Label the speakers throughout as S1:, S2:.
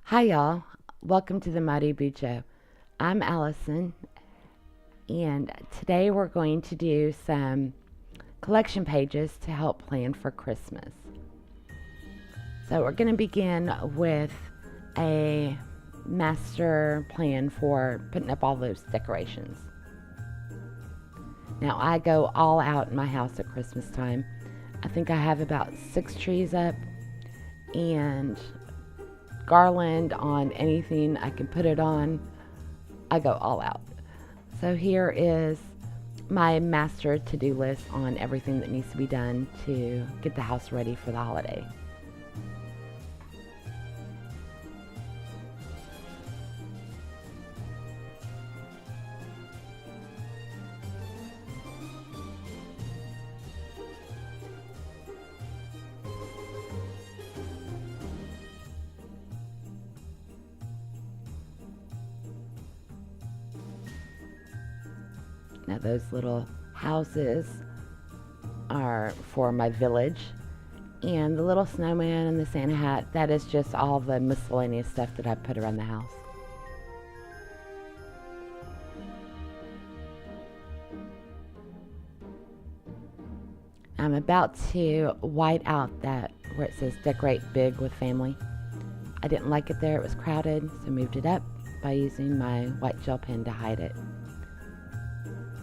S1: Hi, y'all. Welcome to the Mighty BuJo. I'm Allison, and today we're going to do some collection pages to help plan for Christmas. So, we're going to begin with a master plan for putting up all those decorations. Now, I go all out in my house at Christmas time. I think I have about 6 trees up and garland on anything I can put it on. I go all out. So here is my master to-do list on everything that needs to be done to get the house ready for the holiday. Now those little houses are for my village, and the little snowman and the Santa hat, that is just all the miscellaneous stuff that I put around the house. I'm about to white out that where it says decorate big with family. I didn't like it there, it was crowded, so moved it up by using my white gel pen to hide it.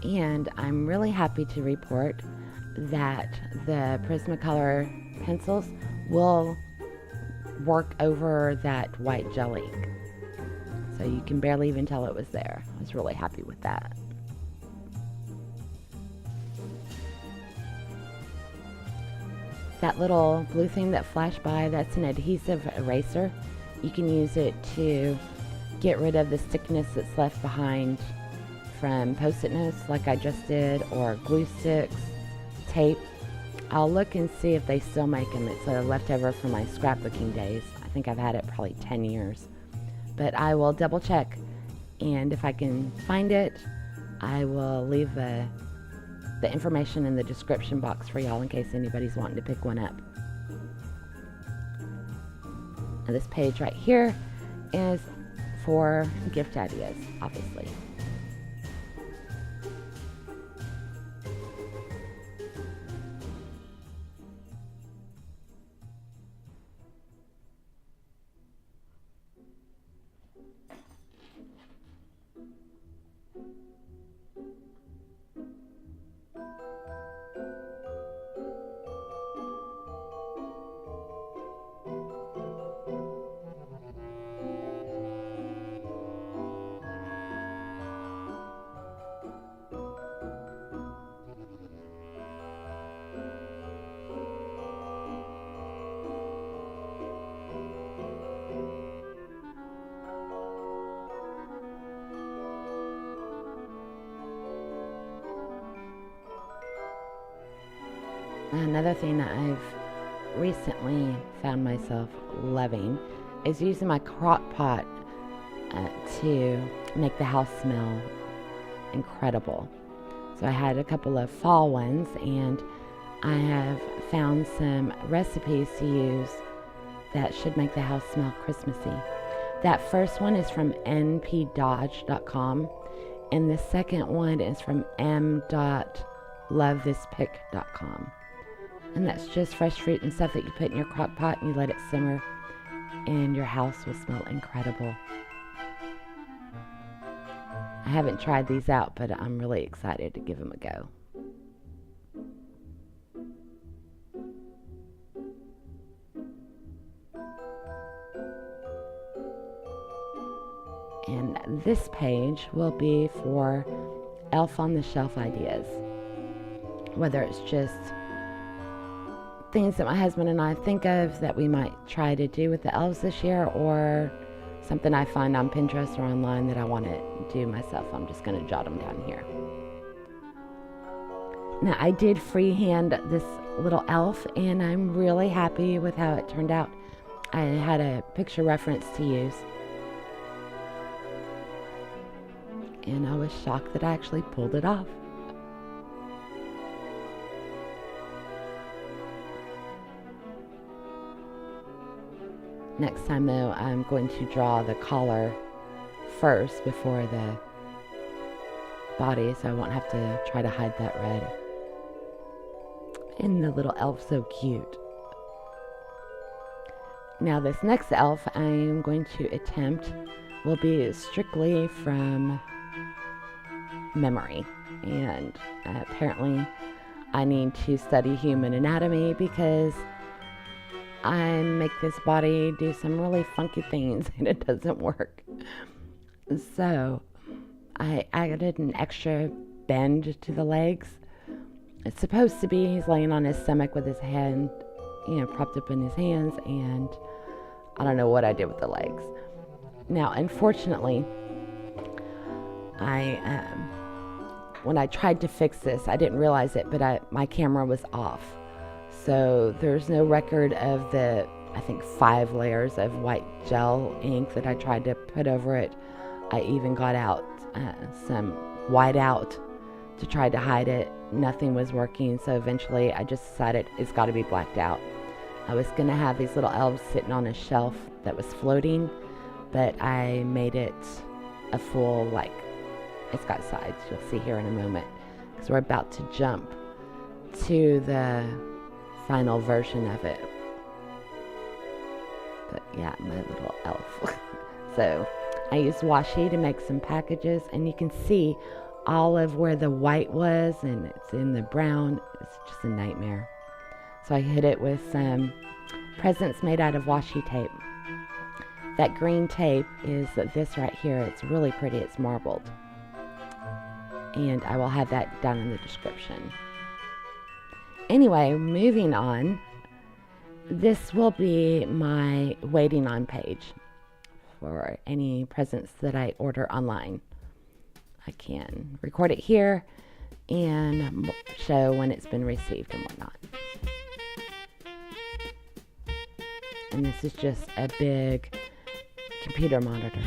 S1: And I'm really happy to report that the Prismacolor pencils will work over that white gel ink. So you can barely even tell it was there. I was really happy with that. That little blue thing that flashed by, that's an adhesive eraser. You can use it to get rid of the stickiness that's left behind from post-it notes like I just did, or glue sticks, tape. I'll look and see if they still make them. It's a leftover from my scrapbooking days. I think I've had it probably 10 years. But I will double check, and if I can find it, I will leave the information in the description box for y'all in case anybody's wanting to pick one up. Now this page right here is for gift ideas, obviously. Another thing that I've recently found myself loving is using my Crockpot to make the house smell incredible. So I had a couple of fall ones, and I have found some recipes to use that should make the house smell Christmassy. That first one is from npdodge.com, and the second one is from m.lovethispick.com. And that's just fresh fruit and stuff that you put in your crock pot and you let it simmer, and your house will smell incredible. I haven't tried these out, but I'm really excited to give them a go. And this page will be for elf on the shelf ideas. Whether it's just things that my husband and I think of that we might try to do with the elves this year, or something I find on Pinterest or online that I want to do myself. I'm just going to jot them down here. Now, I did freehand this little elf, and I'm really happy with how it turned out. I had a picture reference to use, and I was shocked that I actually pulled it off. Next time though, I'm going to draw the collar first before the body, so I won't have to try to hide that red. And the little elf's so cute. Now this next elf I'm going to attempt will be strictly from memory, and apparently I need to study human anatomy because I make this body do some really funky things and it doesn't work. So I added an extra bend to the legs. It's supposed to be he's laying on his stomach with his hand, propped up in his hands, and I don't know what I did with the legs. Now, unfortunately, when I tried to fix this, I didn't realize it, but my camera was off. So there's no record of the, I think, 5 layers of white gel ink that I tried to put over it. I even got out some white out to try to hide it. Nothing was working, so eventually I just decided it's got to be blacked out. I was going to have these little elves sitting on a shelf that was floating, but I made it a full, it's got sides, you'll see here in a moment, because we're about to jump to the final version of it. But yeah, my little elf. So I used washi to make some packages, and you can see all of where the white was, and it's in the brown. It's just a nightmare. So I hid it with some presents made out of washi tape. That green tape is this right here. It's really pretty. It's marbled. And I will have that down in the description. Anyway, moving on. This will be my waiting on page for any presents that I order online. I can record it here and show when it's been received and whatnot. And this is just a big computer monitor.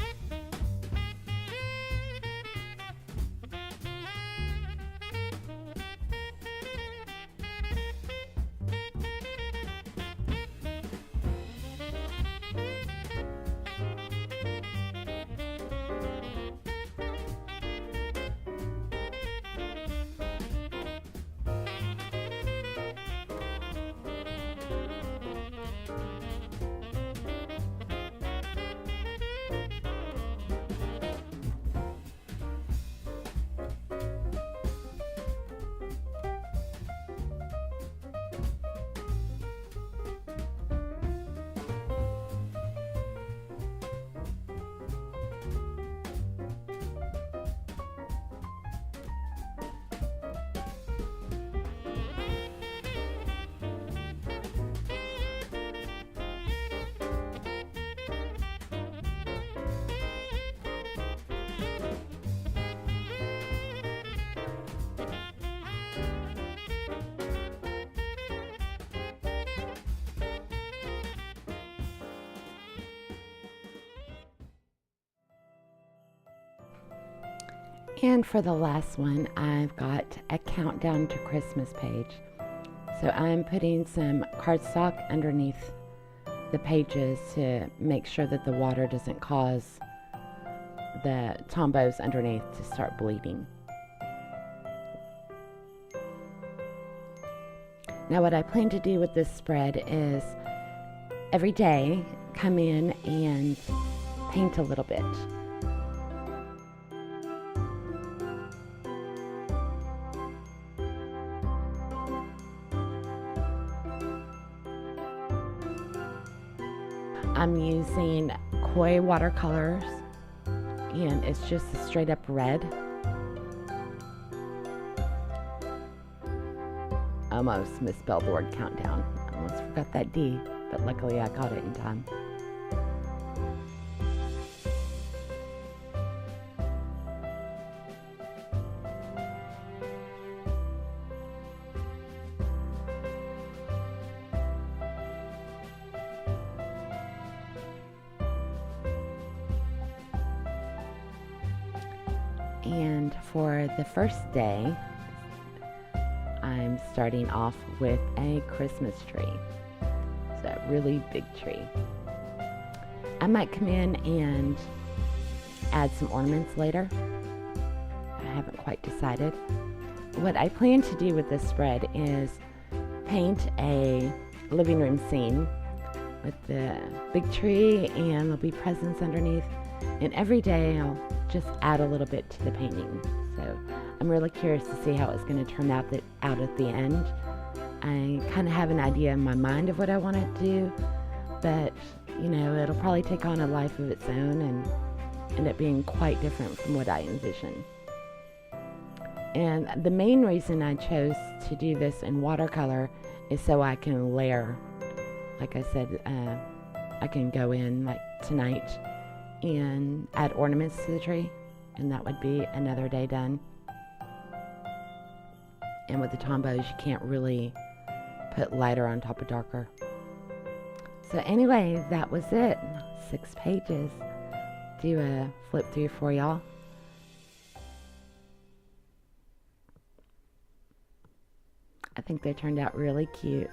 S1: And for the last one, I've got a countdown to Christmas page. So I'm putting some cardstock underneath the pages to make sure that the water doesn't cause the tombos underneath to start bleeding. Now what I plan to do with this spread is every day come in and paint a little bit. I'm using koi watercolors, and it's just a straight up red. Almost misspelled the word countdown. Almost forgot that D, but luckily I caught it in time. And for the first day, I'm starting off with a Christmas tree. It's a really big tree. I might come in and add some ornaments later. I haven't quite decided. What I plan to do with this spread is paint a living room scene with the big tree, and there'll be presents underneath, and every day I'll just add a little bit to the painting. So I'm really curious to see how it's going to turn out at the end. I kind of have an idea in my mind of what I want to do, but you know, it'll probably take on a life of its own and end up being quite different from what I envision. And the main reason I chose to do this in watercolor is so I can layer. Like I said, I can go in like tonight and add ornaments to the tree, and that would be another day done. And with the Tombows, you can't really put lighter on top of darker. So anyway, that was it. 6 pages. Do a flip through for y'all. I think they turned out really cute.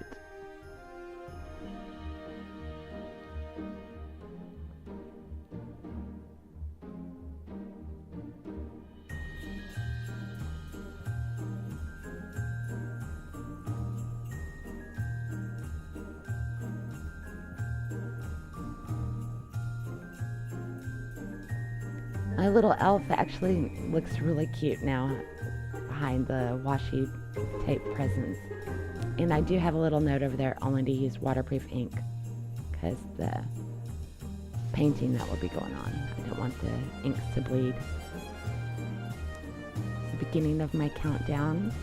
S1: My little elf actually looks really cute now behind the washi tape presents. And I do have a little note over there, only to use waterproof ink, because the painting that will be going on, I don't want the inks to bleed. It's the beginning of my countdown.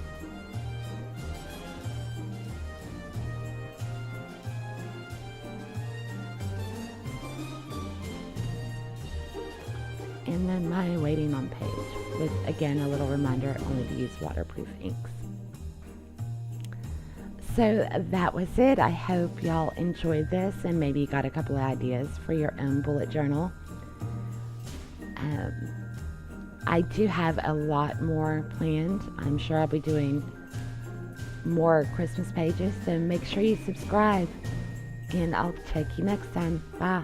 S1: And then my waiting on page with, again, a little reminder only to use waterproof inks. So that was it. I hope y'all enjoyed this and maybe you got a couple of ideas for your own bullet journal. I do have a lot more planned. I'm sure I'll be doing more Christmas pages, so make sure you subscribe, and I'll check you next time. Bye.